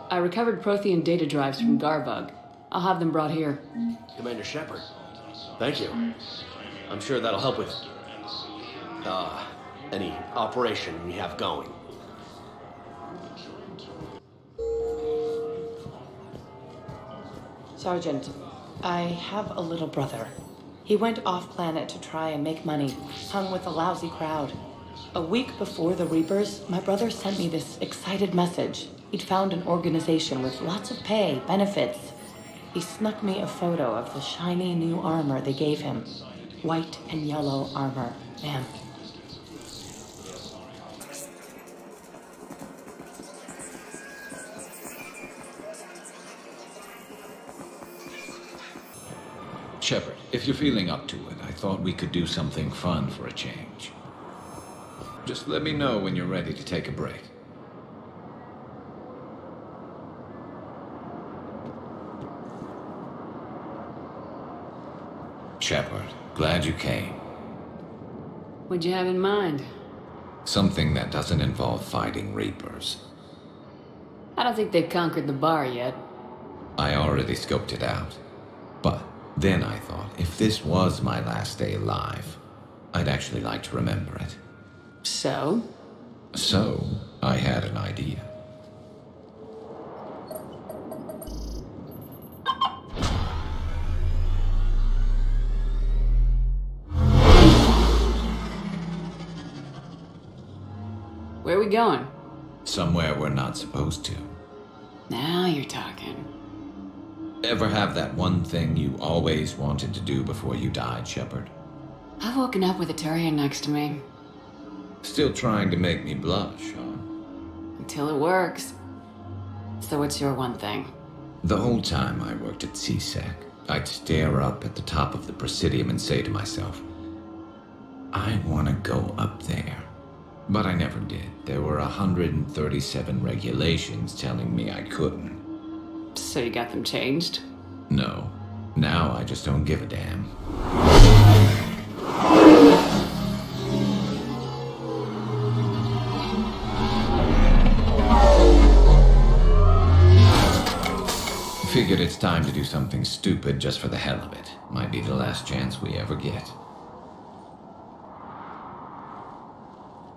I recovered Prothean data drives from Garvug. I'll have them brought here. Commander Shepard, thank you. I'm sure that'll help with, any operation we have going. Sergeant, I have a little brother. He went off-planet to try and make money, hung with a lousy crowd. A week before the Reapers, my brother sent me this excited message. He'd found an organization with lots of pay, benefits. He snuck me a photo of the shiny new armor they gave him. White and yellow armor, man. Shepard, if you're feeling up to it, I thought we could do something fun for a change. Just let me know when you're ready to take a break. Shepard, glad you came. What'd you have in mind? Something that doesn't involve fighting Reapers. I don't think they've conquered the bar yet. I already scoped it out. But then I thought, if this was my last day alive, I'd actually like to remember it. So? So, I had an idea. Where are we going? Somewhere we're not supposed to. Now you're talking. Ever have that one thing you always wanted to do before you died, Shepard? I've woken up with a Turian next to me. Still trying to make me blush, huh? Until it works. So what's your one thing? The whole time I worked at CSEC, I'd stare up at the top of the Presidium and say to myself, I want to go up there. But I never did. There were 137 regulations telling me I couldn't. So you got them changed? No. Now I just don't give a damn. Figured it's time to do something stupid just for the hell of it. Might be the last chance we ever get.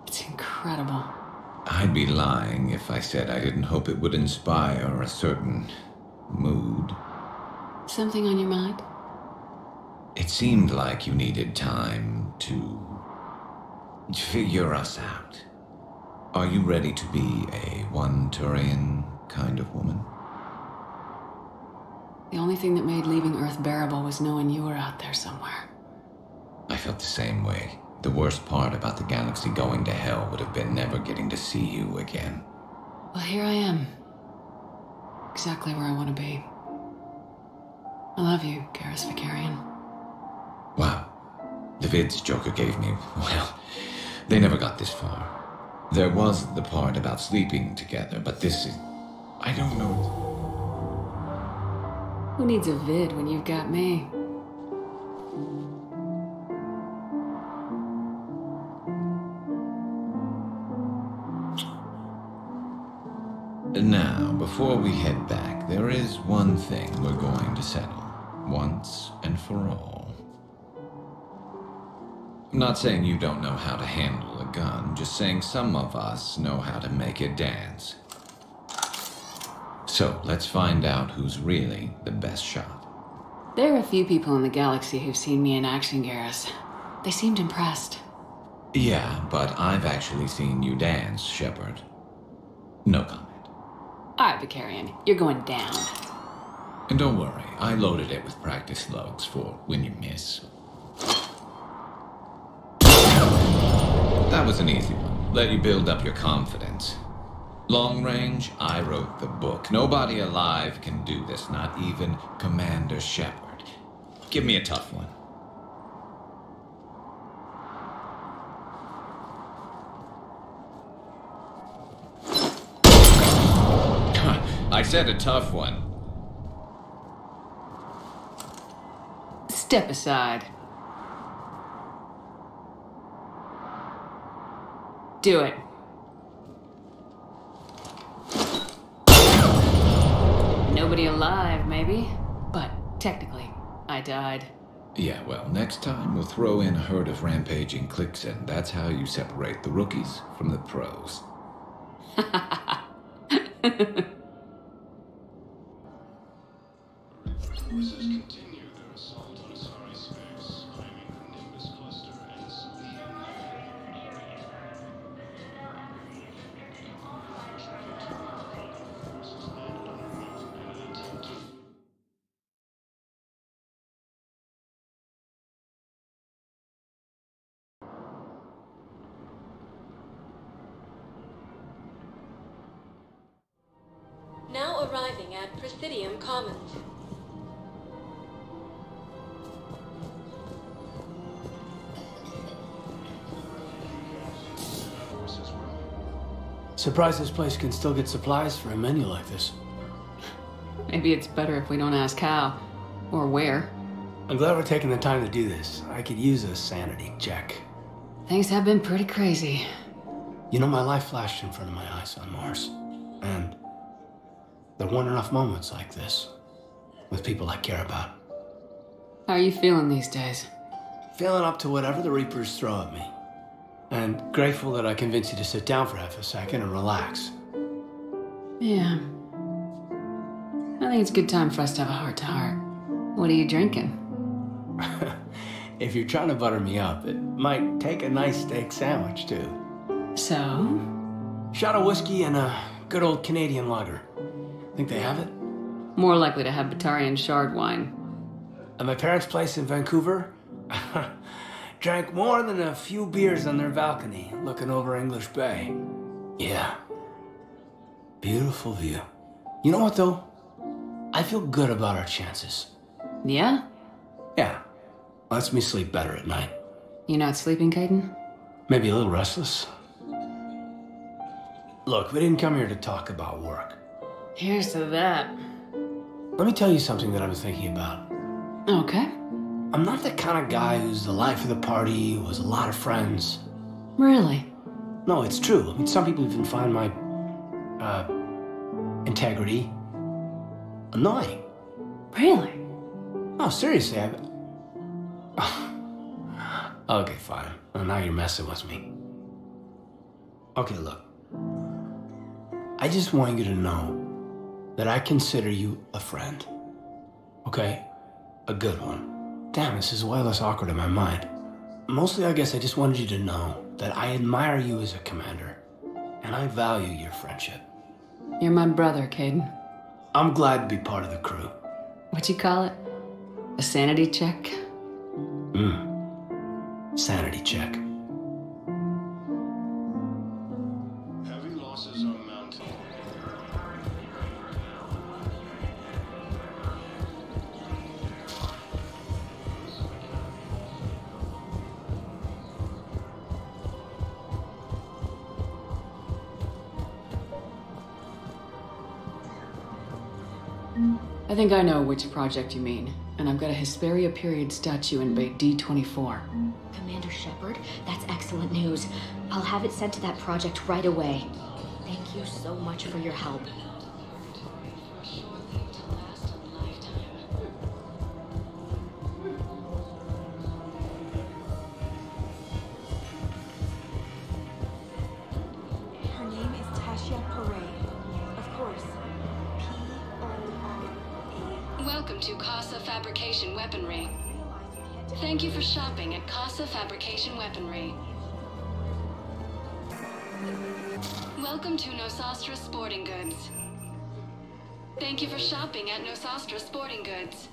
It's incredible. I'd be lying if I said I didn't hope it would inspire a certain mood. Something on your mind? It seemed like you needed time to figure us out. Are you ready to be a one-Turian kind of woman? The only thing that made leaving Earth bearable was knowing you were out there somewhere. I felt the same way. The worst part about the galaxy going to hell would have been never getting to see you again. Well, here I am. Exactly where I want to be. I love you, Garrus Vicarian. Wow. The vids Joker gave me, well, they never got this far. There was the part about sleeping together, but this is... I don't know. Who needs a vid when you've got me? Now, before we head back, there is one thing we're going to settle, once and for all. I'm not saying you don't know how to handle a gun, just saying some of us know how to make it dance. So, let's find out who's really the best shot. There are a few people in the galaxy who've seen me in action, Garrus. They seemed impressed. Yeah, but I've actually seen you dance, Shepard. No comment. Alright, Vicarian, you're going down. And don't worry, I loaded it with practice slugs for when you miss. That was an easy one. Let you build up your confidence. Long range, I wrote the book. Nobody alive can do this, not even Commander Shepard. Give me a tough one. I said a tough one. Step aside. Do it. Nobody alive, maybe. But technically, I died. Yeah, well, next time we'll throw in a herd of rampaging cliques, and that's how you separate the rookies from the pros. Now arriving at Presidium Commons. Surprised this place can still get supplies for a menu like this. Maybe it's better if we don't ask how. Or where. I'm glad we're taking the time to do this. I could use a sanity check. Things have been pretty crazy. You know, my life flashed in front of my eyes on Mars. And there weren't enough moments like this with people I care about. How are you feeling these days? Feeling up to whatever the Reapers throw at me. And grateful that I convinced you to sit down for half a second and relax. Yeah. I think it's a good time for us to have a heart-to-heart. What are you drinking? If you're trying to butter me up, it might take a nice steak sandwich, too. So? Shot of whiskey and a good old Canadian lager. Think they have it? More likely to have Batarian shard wine. At my parents' place in Vancouver, drank more than a few beers on their balcony, looking over English Bay. Yeah. Beautiful view. You know what, though? I feel good about our chances. Yeah? Yeah. Lets me sleep better at night. You not sleeping, Kaiden? Maybe a little restless. Look, we didn't come here to talk about work. Here's to that. Let me tell you something that I've been thinking about. Okay. I'm not the kind of guy who's the life of the party, who has a lot of friends. Really? No, it's true. I mean, some people even find my, integrity annoying. Really? No, seriously, Okay, fine. Well, now you're messing with me. Okay, look. I just want you to know that I consider you a friend. Okay? A good one. Damn, this is way less awkward in my mind. Mostly, I guess I just wanted you to know that I admire you as a commander, and I value your friendship. You're my brother, Kaiden. I'm glad to be part of the crew. What'd you call it? A sanity check? Sanity check. Heavy losses are mounting. I think I know which project you mean. And I've got a Hesperia period statue in Bay D24. Commander Shepard, that's excellent news. I'll have it sent to that project right away. Thank you so much for your help. Her name is Tasha Parade. Of course. P-O-R-A. Welcome to Casa Fabrication Weaponry. Thank you for shopping at Casa Fabrication Weaponry. Welcome to Nosastra Sporting Goods. Thank you for shopping at Nosastra Sporting Goods.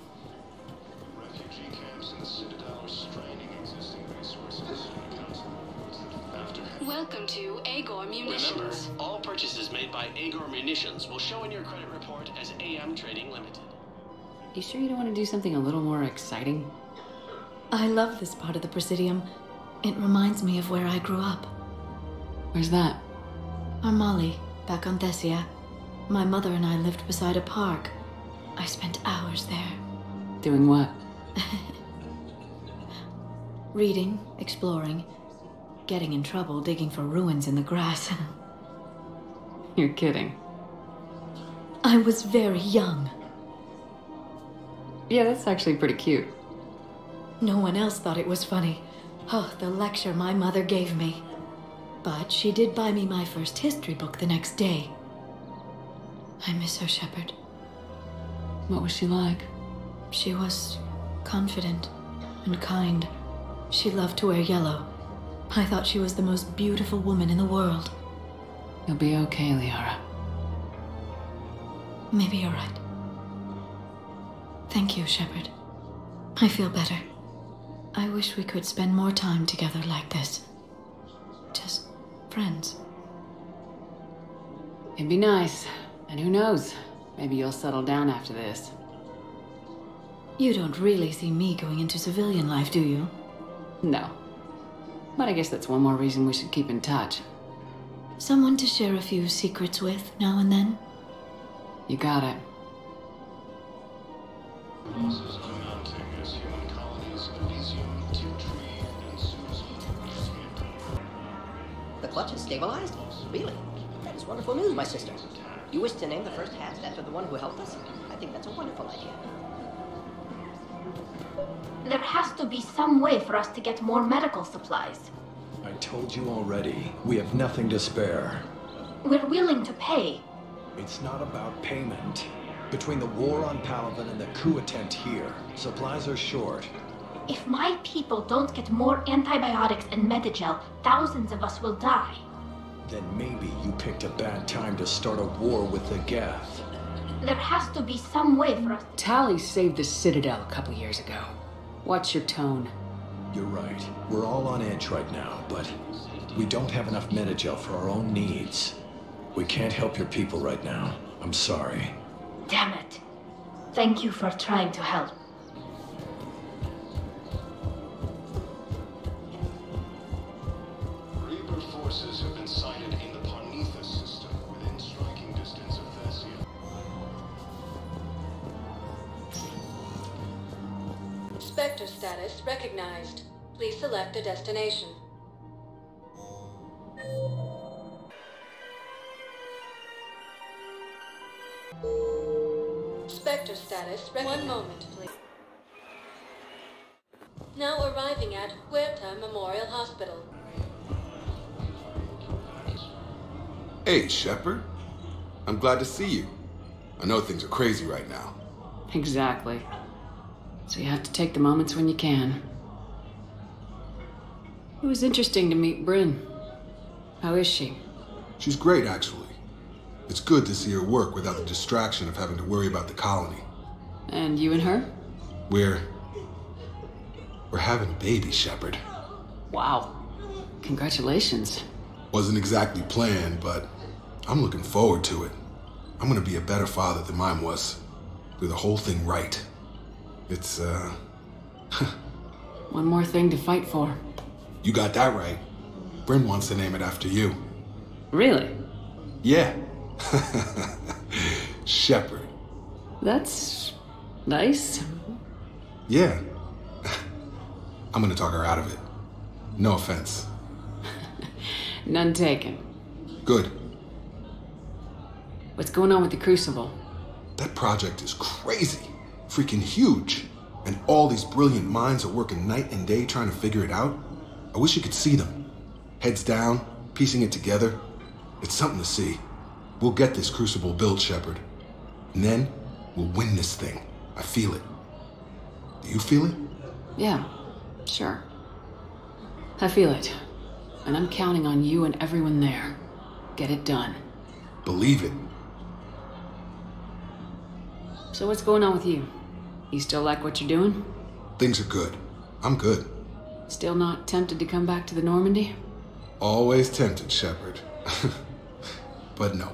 Refugee camps in the citadel are straining existing resources. Welcome to Agor Munitions. Remember, all purchases made by Agor Munitions will show in your credit report as AM Trading Limited. You sure you don't want to do something a little more exciting? I love this part of the Presidium. It reminds me of where I grew up. Where's that? Armali, back on Thessia. My mother and I lived beside a park. I spent hours there. Doing what? Reading, exploring, getting in trouble digging for ruins in the grass. You're kidding. I was very young. Yeah, that's actually pretty cute. No one else thought it was funny. Oh, the lecture my mother gave me. But she did buy me my first history book the next day. I miss her, Shepard. What was she like? She was confident and kind. She loved to wear yellow. I thought she was the most beautiful woman in the world. You'll be okay, Liara. Maybe you're right. Thank you, Shepard. I feel better. I wish we could spend more time together like this. Just friends. It'd be nice. And who knows? Maybe you'll settle down after this. You don't really see me going into civilian life, do you? No. But I guess that's one more reason we should keep in touch. Someone to share a few secrets with now and then? You got it. Losses are mounting as human colonies Elysium, Tiptree, and Susan escape. The clutch is stabilized? Really? That is wonderful news, my sister. You wish to name the first hatch after the one who helped us? I think that's a wonderful idea. There has to be some way for us to get more medical supplies. I told you already, we have nothing to spare. We're willing to pay. It's not about payment. Between the war on Palaven and the coup attempt here, supplies are short. If my people don't get more antibiotics and Medigel, thousands of us will die. Then maybe you picked a bad time to start a war with the Geth. There has to be some way for us. Tali saved the Citadel a couple years ago. Watch your tone. You're right. We're all on edge right now, but we don't have enough Medigel for our own needs. We can't help your people right now. I'm sorry. Damn it. Thank you for trying to help. Reaper forces have been sighted in the Parnithus system within striking distance of Thessia. Spectre status recognized. Please select a destination. Spectre status. One moment, please. Now arriving at Huerta Memorial Hospital. Hey, Shepard. I'm glad to see you. I know things are crazy right now. Exactly. So you have to take the moments when you can. It was interesting to meet Bryn. How is she? She's great, actually. It's good to see her work without the distraction of having to worry about the colony. And you and her? We're having a baby, Shepard. Wow. Congratulations. Wasn't exactly planned, but I'm looking forward to it. I'm gonna be a better father than mine was. Do the whole thing right. It's, One more thing to fight for. You got that right. Bryn wants to name it after you. Really? Yeah. Shepard. That's nice. Yeah. I'm gonna talk her out of it. No offense. None taken. Good. What's going on with the Crucible? That project is crazy. Freaking huge. And all these brilliant minds are working night and day trying to figure it out. I wish you could see them. Heads down, piecing it together. It's something to see. We'll get this Crucible built, Shepard. And then, we'll win this thing. I feel it. Do you feel it? Yeah, sure. I feel it. And I'm counting on you and everyone there. Get it done. Believe it. So what's going on with you? You still like what you're doing? Things are good. I'm good. Still not tempted to come back to the Normandy? Always tempted, Shepard. But no.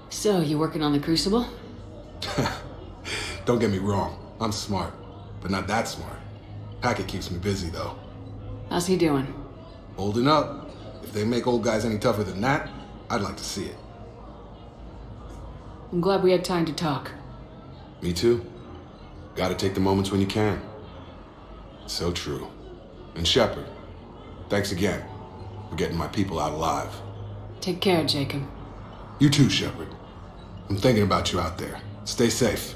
So, you working on the Crucible? Don't get me wrong. I'm smart. But not that smart. Hackett keeps me busy, though. How's he doing? Holding up. If they make old guys any tougher than that, I'd like to see it. I'm glad we had time to talk. Me too. Gotta take the moments when you can. So true. And Shepard, thanks again for getting my people out alive. Take care, Jacob. You too, Shepard. I'm thinking about you out there. Stay safe.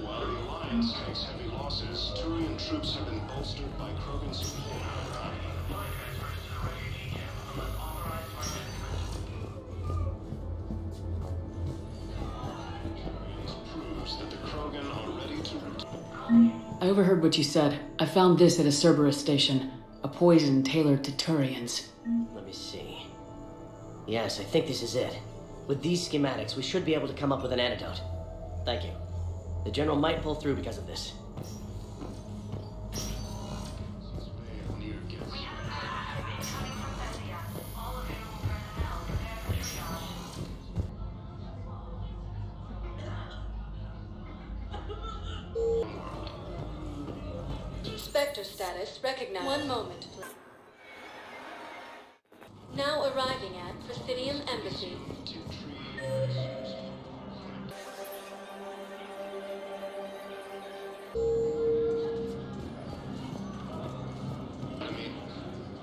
While Alliance takes heavy losses. Turian troops have been bolstered by Krogan support. Proves that the Krogan are ready to... I overheard what you said. I found this at a Cerberus station. A poison tailored to Turians. Let me see. Yes, I think this is it. With these schematics, we should be able to come up with an antidote. Thank you. The General might pull through because of this. Spectre status recognized. One moment, please. Now arriving at Presidium Embassy.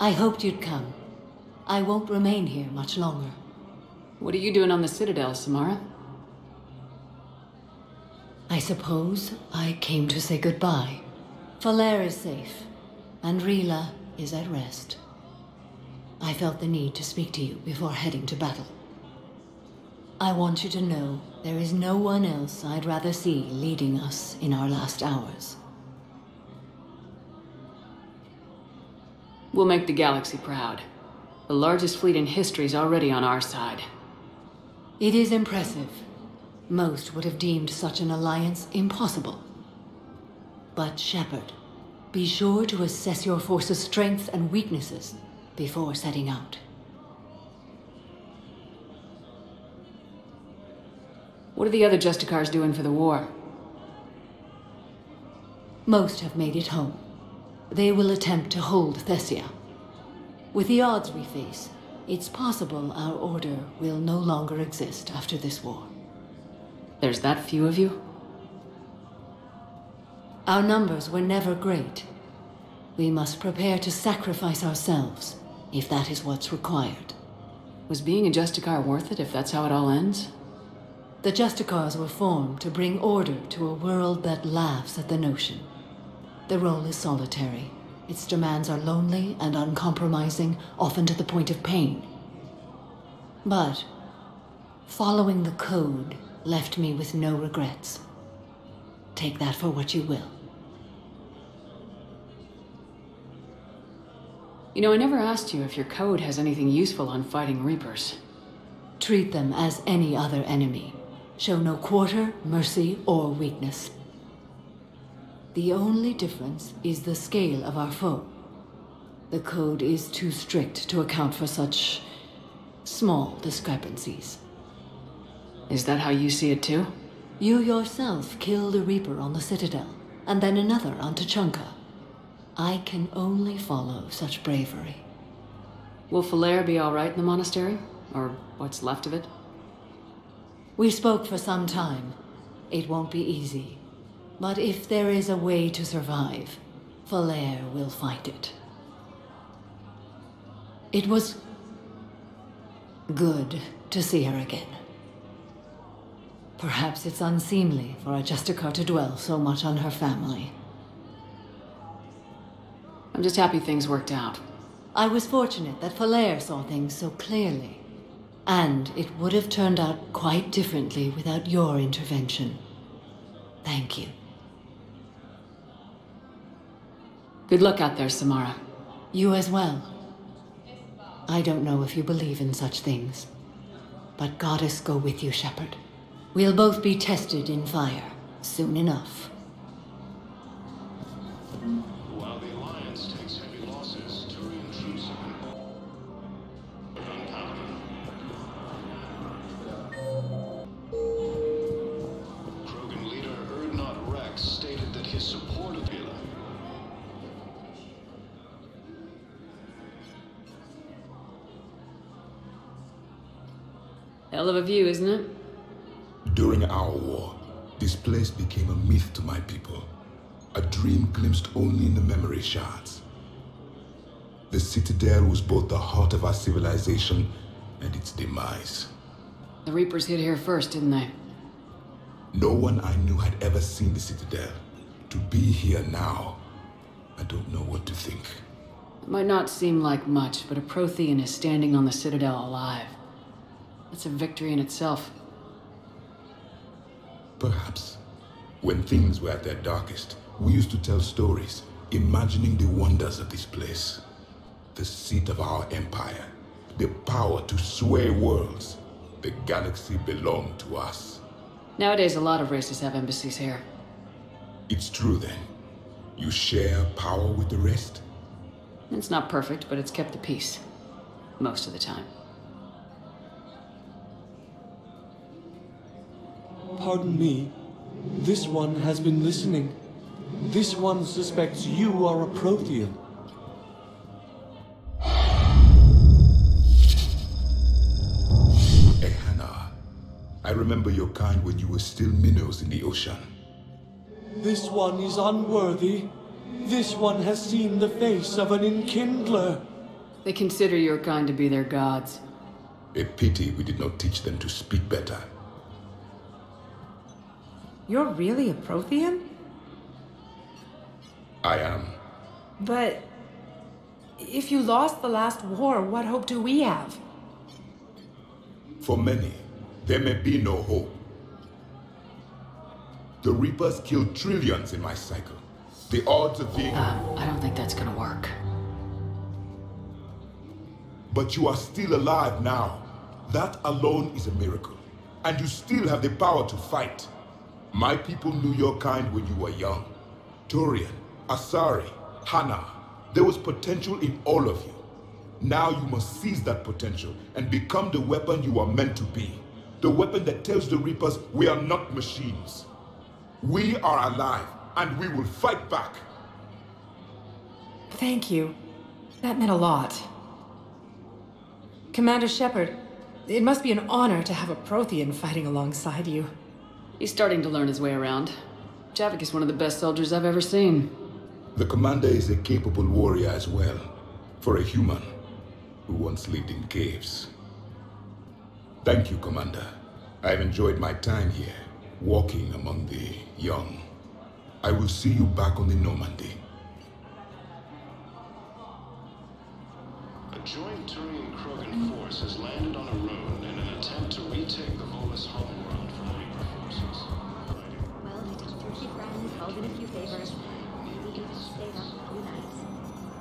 I hoped you'd come. I won't remain here much longer. What are you doing on the Citadel, Samara? I suppose I came to say goodbye. Falere is safe, and Rila is at rest. I felt the need to speak to you before heading to battle. I want you to know there is no one else I'd rather see leading us in our last hours. We'll make the galaxy proud. The largest fleet in history is already on our side. It is impressive. Most would have deemed such an alliance impossible. But Shepard, be sure to assess your force's strengths and weaknesses before setting out. What are the other Justicars doing for the war? Most have made it home. They will attempt to hold Thessia. With the odds we face, it's possible our order will no longer exist after this war. There's that few of you? Our numbers were never great. We must prepare to sacrifice ourselves, if that is what's required. Was being a Justicar worth it if that's how it all ends? The Justicars were formed to bring order to a world that laughs at the notion. The role is solitary. Its demands are lonely and uncompromising, often to the point of pain. But following the code left me with no regrets. Take that for what you will. You know, I never asked you if your code has anything useful on fighting Reapers. Treat them as any other enemy. Show no quarter, mercy, or weakness. The only difference is the scale of our foe. The code is too strict to account for such small discrepancies. Is that how you see it too? You yourself killed a Reaper on the Citadel, and then another on Tuchanka. I can only follow such bravery. Will Falere be all right in the monastery? Or what's left of it? We spoke for some time. It won't be easy. But if there is a way to survive, Falere will find it. It was good to see her again. Perhaps it's unseemly for a Justicar to dwell so much on her family. I'm just happy things worked out. I was fortunate that Falere saw things so clearly. And it would have turned out quite differently without your intervention. Thank you. Good luck out there, Samara. You as well. I don't know if you believe in such things, but Goddess go with you, Shepard. We'll both be tested in fire soon enough. While the Alliance takes heavy losses, Turian troops have been uncounted. Krogan leader Wrex stated that his support of Vila. Hell of a view, isn't it? During our war, this place became a myth to my people. A dream glimpsed only in the memory shards. The Citadel was both the heart of our civilization and its demise. The Reapers hit here first, didn't they? No one I knew had ever seen the Citadel. To be here now, I don't know what to think. It might not seem like much, but a Prothean is standing on the citadel alive. That's a victory in itself. Perhaps. When things were at their darkest, we used to tell stories, imagining the wonders of this place. The seat of our empire, the power to sway worlds. The galaxy belonged to us. Nowadays, a lot of races have embassies here. It's true then. You share power with the rest? It's not perfect, but it's kept the peace. Most of the time. Pardon me. This one has been listening. This one suspects you are a Prothean. I remember your kind when you were still minnows in the ocean. This one is unworthy. This one has seen the face of an enkindler. They consider your kind to be their gods. A pity we did not teach them to speak better. You're really a Prothean? I am. But if you lost the last war, what hope do we have? For many, there may be no hope. The Reapers killed trillions in my cycle. The odds of being... I don't think that's gonna work. But you are still alive now. That alone is a miracle. And you still have the power to fight. My people knew your kind when you were young. Turian, Asari, Hana. There was potential in all of you. Now you must seize that potential and become the weapon you are meant to be. The weapon that tells the Reapers we are not machines. We are alive, and we will fight back. Thank you. That meant a lot. Commander Shepard, it must be an honor to have a Prothean fighting alongside you. He's starting to learn his way around. Javik is one of the best soldiers I've ever seen. The commander is a capable warrior as well, for a human who once lived in caves. Thank you, Commander. I've enjoyed my time here, walking among the young. I will see you back on the Normandy. A joint Turian-Krogan force has landed on a rune in an attempt to retake the Volus homeworld from Reaper forces. Well, I talked to a few friends, called in a few favors. Maybe even stayed up a few nights.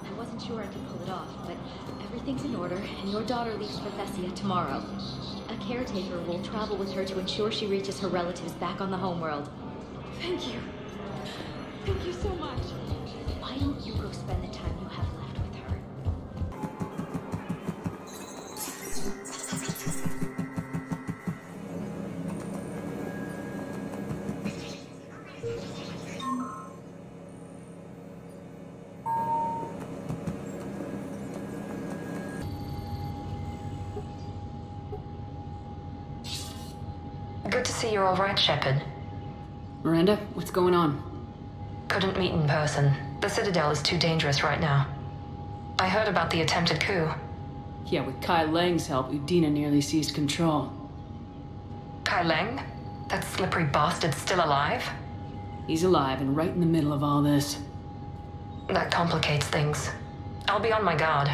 I wasn't sure I could pull it off, but everything's in order, and your daughter leaves for Thessia tomorrow. A caretaker will travel with her to ensure she reaches her relatives back on the homeworld. Thank you. Thank you so much. Why don't you go spend the time you have left with her? Good to see you're all right, Shepard. Miranda, what's going on? Couldn't meet in person. The Citadel is too dangerous right now. I heard about the attempted coup. Yeah, with Kai Lang's help, Udina nearly seized control. Kai Lang? That slippery bastard's still alive? He's alive and right in the middle of all this. That complicates things. I'll be on my guard.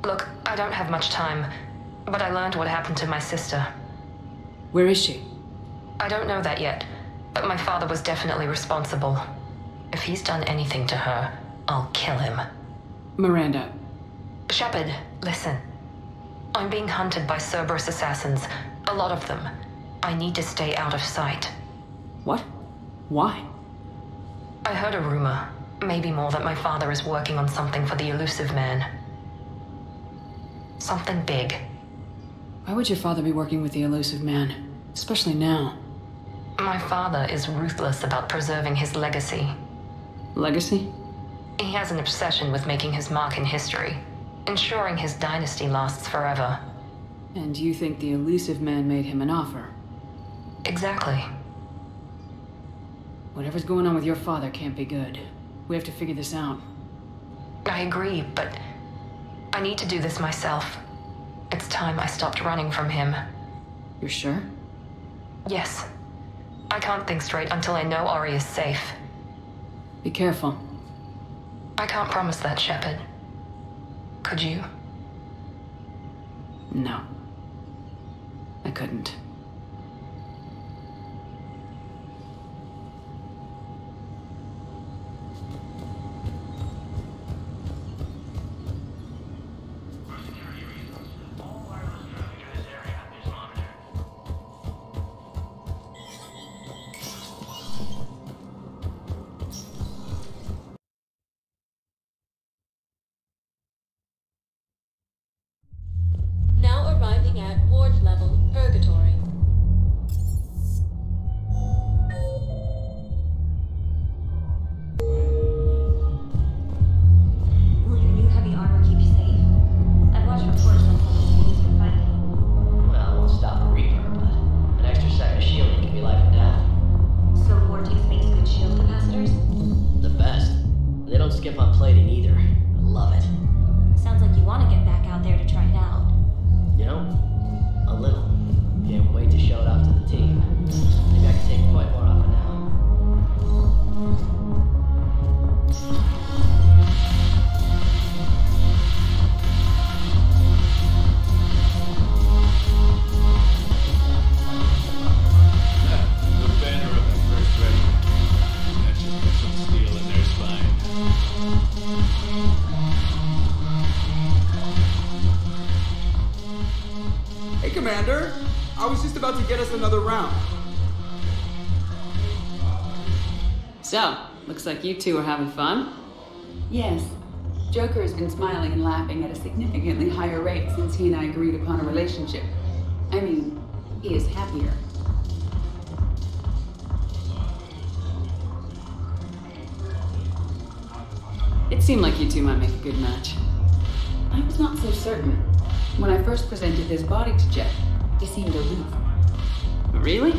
Look, I don't have much time, but I learned what happened to my sister. Where is she? I don't know that yet, but my father was definitely responsible. If he's done anything to her, I'll kill him. Miranda. Shepard, listen. I'm being hunted by Cerberus assassins. A lot of them. I need to stay out of sight. What? Why? I heard a rumor, maybe more, that my father is working on something for the Elusive Man. Something big. Why would your father be working with the Elusive Man? Especially now. My father is ruthless about preserving his legacy. Legacy? He has an obsession with making his mark in history, ensuring his dynasty lasts forever. And you think the Elusive Man made him an offer? Exactly. Whatever's going on with your father can't be good. We have to figure this out. I agree, but I need to do this myself. It's time I stopped running from him. You're sure? Yes. I can't think straight until I know Ori is safe. Be careful. I can't promise that, Shepard. Could you? No. I couldn't. Now arriving at Ward's level, Purgatory. Will your new heavy armor keep you safe? I've watched reports on some of the things you're fighting. Well, it won't stop a Reaper, but an extra second of shielding can be life or death. So Vortex makes good shield capacitors? The best. They don't skip on plating either. I love it. Sounds like you want to get back out there to try it out. You know, a little. Can't wait to show it off to the team. Maybe I can take a point more off it now. The banner of the first regiment. That should put some steel in their spine. Hey, Commander. I was just about to get us another round. So, looks like you two are having fun. Yes. Joker has been smiling and laughing at a significantly higher rate since he and I agreed upon a relationship. I mean, he is happier. It seemed like you two might make a good match. I was not so certain. When I first presented this body to Jeff, he seemed aloof. Really?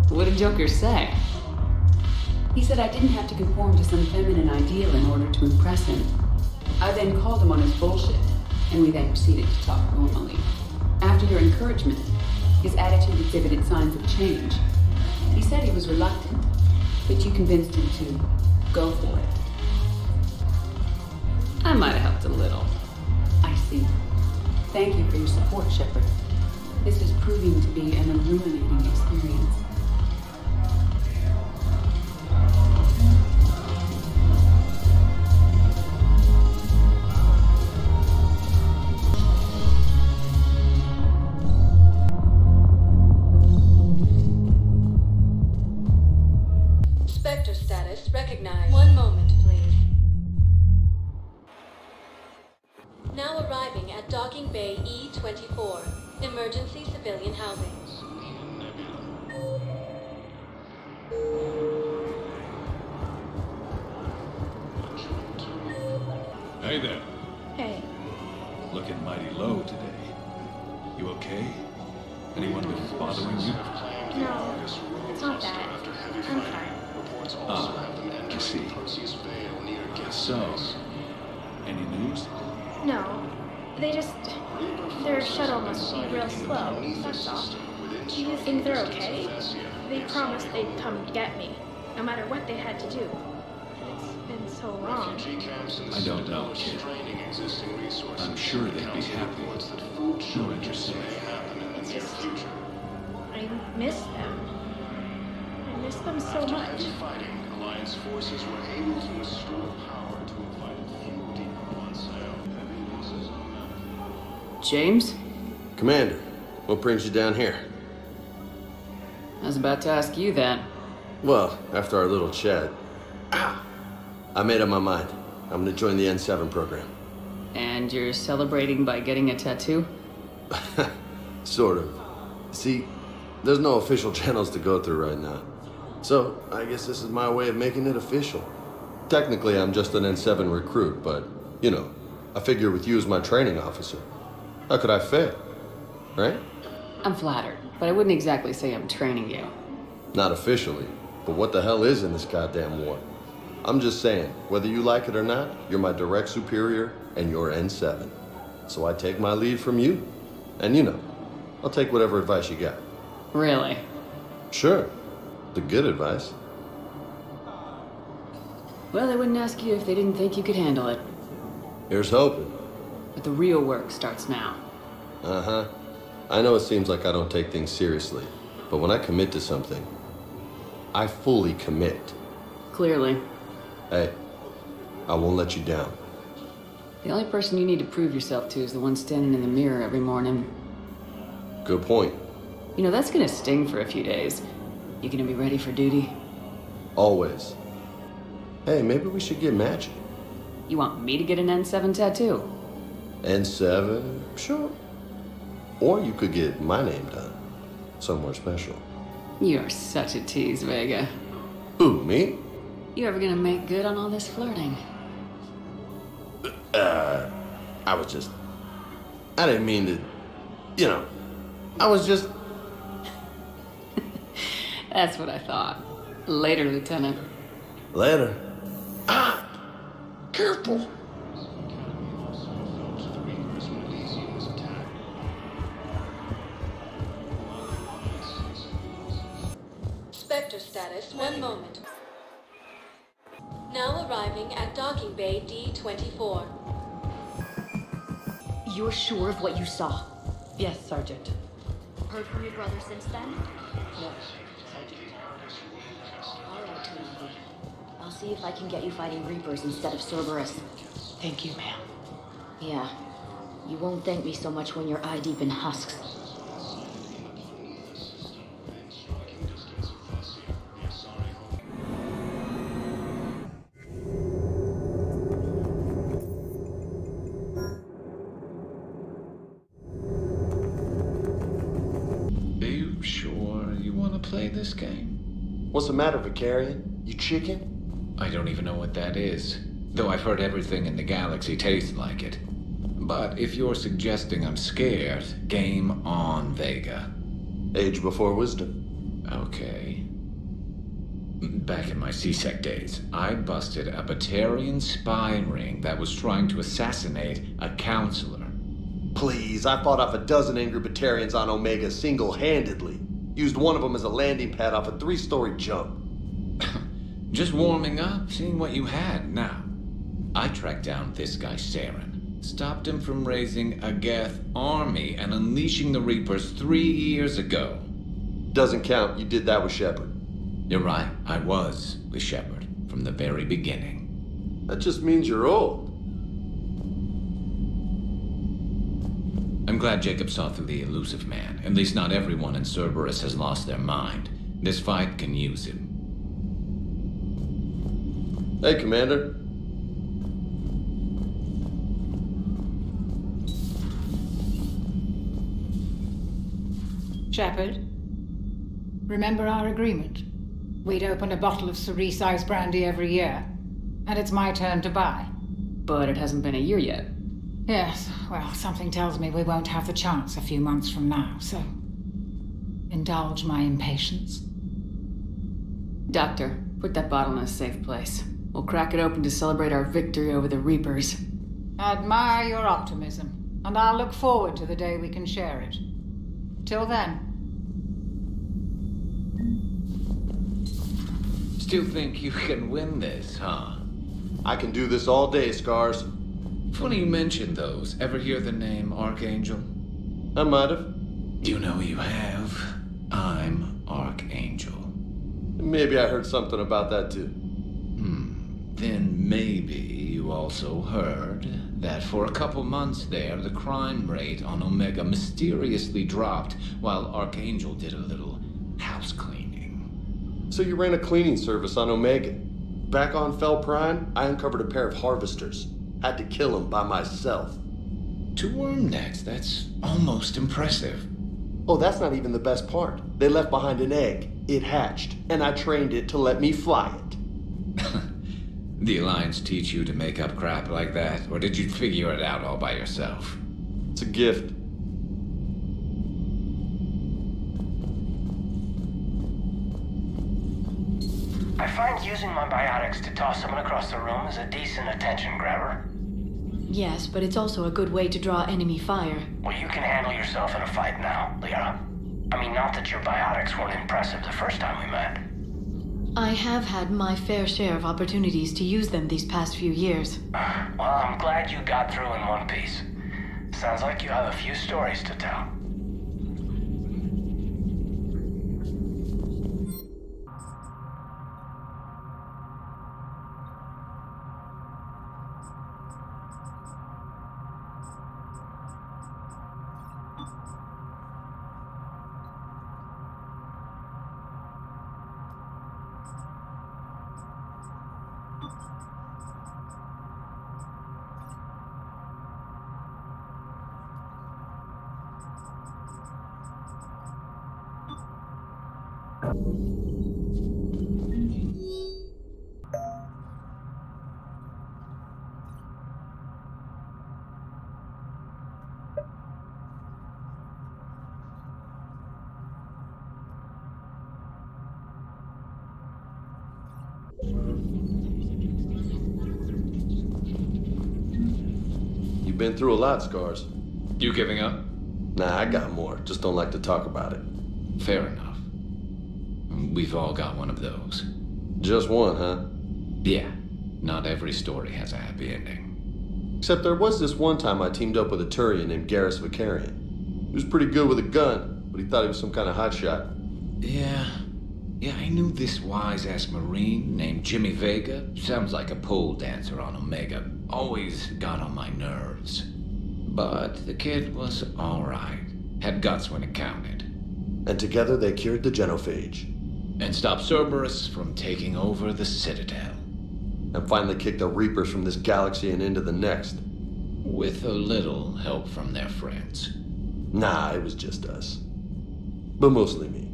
What did Joker say? He said I didn't have to conform to some feminine ideal in order to impress him. I then called him on his bullshit, and we then proceeded to talk normally. After your encouragement, his attitude exhibited signs of change. He said he was reluctant, but you convinced him to go for it. I might have helped a little. I see. Thank you for your support, Shepard. This is proving to be an illuminating experience. Spectre status recognized. One moment, please. Now arriving at Docking Bay E-24, emergency civilian housing. Hey there. Hey. Looking mighty low today. You okay? Anyone been bothering you? No, it's not that. I'm fine. Ah, I see. So, any news? No, their shuttle must be real slow, that's all. Do you think they're okay? They promised they'd come get me, no matter what they had to do. It's been so long. I don't know, kid. I'm sure they'd be happy. Knowing you're safe. It's just, I miss them. I miss them so much. Alliance forces were able to restore power to a few deep on sail. Heavy losses on that. James? Commander, what brings you down here? I was about to ask you that. Well, after our little chat, I made up my mind. I'm gonna join the N7 program. And you're celebrating by getting a tattoo? Sort of. See, there's no official channels to go through right now. So, I guess this is my way of making it official. Technically, I'm just an N7 recruit, but, you know, I figure with you as my training officer, how could I fail? Right? I'm flattered, but I wouldn't exactly say I'm training you. Not officially, but what the hell is in this goddamn war? I'm just saying, whether you like it or not, you're my direct superior and you're N7. So I take my lead from you. And you know, I'll take whatever advice you got. Really? Sure. The good advice. Well, they wouldn't ask you if they didn't think you could handle it. Here's hoping. But the real work starts now. Uh-huh. I know it seems like I don't take things seriously, but when I commit to something, I fully commit. Clearly. Hey, I won't let you down. The only person you need to prove yourself to is the one standing in the mirror every morning. Good point. You know, that's gonna sting for a few days. You gonna be ready for duty? Always. Hey, maybe we should get matching. You want me to get an N7 tattoo? N7? Sure. Or you could get my name done. Somewhere special. You're such a tease, Vega. Who, me? You ever gonna make good on all this flirting? I didn't mean to, I was just... That's what I thought. Later, Lieutenant. Later. Careful. Spectre status, 1 moment. Now arriving at docking bay D-24. You're sure of what you saw? Yes, Sergeant. Heard from your brother since then? No, Sergeant. All right, Tweety. I'll see if I can get you fighting Reapers instead of Cerberus. Thank you, ma'am. Yeah. You won't thank me so much when you're eye-deep in husks. Play this game? What's the matter, Vicarian? You chicken? I don't even know what that is, though I've heard everything in the galaxy tastes like it. But if you're suggesting I'm scared, game on, Vega. Age before wisdom. Okay. Back in my C-Sec days, I busted a Batarian spy ring that was trying to assassinate a counselor. Please, I fought off a dozen angry Batarians on Omega single-handedly. Used one of them as a landing pad off a 3-story jump. Just warming up, seeing what you had. Now, I tracked down this guy, Saren. Stopped him from raising a Geth army and unleashing the Reapers 3 years ago. Doesn't count. You did that with Shepard. You're right. I was with Shepard from the very beginning. That just means you're old. I'm glad Jacob saw through the elusive man. At least not everyone in Cerberus has lost their mind. This fight can use him. Hey, Commander. Shepard, remember our agreement? We'd open a bottle of cerise ice brandy every year, and it's my turn to buy. But it hasn't been a year yet. Yes, well, something tells me we won't have the chance a few months from now, so indulge my impatience. Doctor, put that bottle in a safe place. We'll crack it open to celebrate our victory over the Reapers. Admire your optimism, and I'll look forward to the day we can share it. Till then. Still think you can win this, huh? I can do this all day, Scars. Funny you mentioned those. Ever hear the name Archangel? I might have. You know you have. I'm Archangel. Maybe I heard something about that too. Then maybe you also heard that for a couple months there, the crime rate on Omega mysteriously dropped while Archangel did a little house cleaning. So you ran a cleaning service on Omega. Back on Fel Prime, I uncovered a pair of harvesters. Had to kill them by myself. 2 worm necks, that's almost impressive. Oh, that's not even the best part. They left behind an egg. It hatched, and I trained it to let me fly it. The Alliance teach you to make up crap like that, or did you figure it out all by yourself? It's a gift. I find using my biotics to toss someone across the room is a decent attention grabber. Yes, but it's also a good way to draw enemy fire. Well, you can handle yourself in a fight now, Liara. I mean, not that your biotics weren't impressive the first time we met. I have had my fair share of opportunities to use them these past few years. Well, I'm glad you got through in one piece. Sounds like you have a few stories to tell. You've been through a lot, Scars. You giving up? Nah, I got more. Just don't like to talk about it. Fair enough. We've all got one of those. Just one, huh? Yeah. Not every story has a happy ending. Except there was this one time I teamed up with a Turian named Garrus Vicarian. He was pretty good with a gun, but he thought he was some kind of hotshot. Yeah, I knew this wise-ass Marine named Jimmy Vega. Sounds like a pole dancer on Omega. Always got on my nerves. But the kid was alright. Had guts when it counted. And together they cured the genophage. And stopped Cerberus from taking over the Citadel. And finally kicked the Reapers from this galaxy and into the next. With a little help from their friends. Nah, it was just us. But mostly me.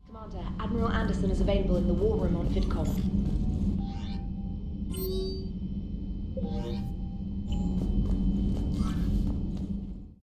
Commander, Admiral Anderson is available in the war room on VidCom.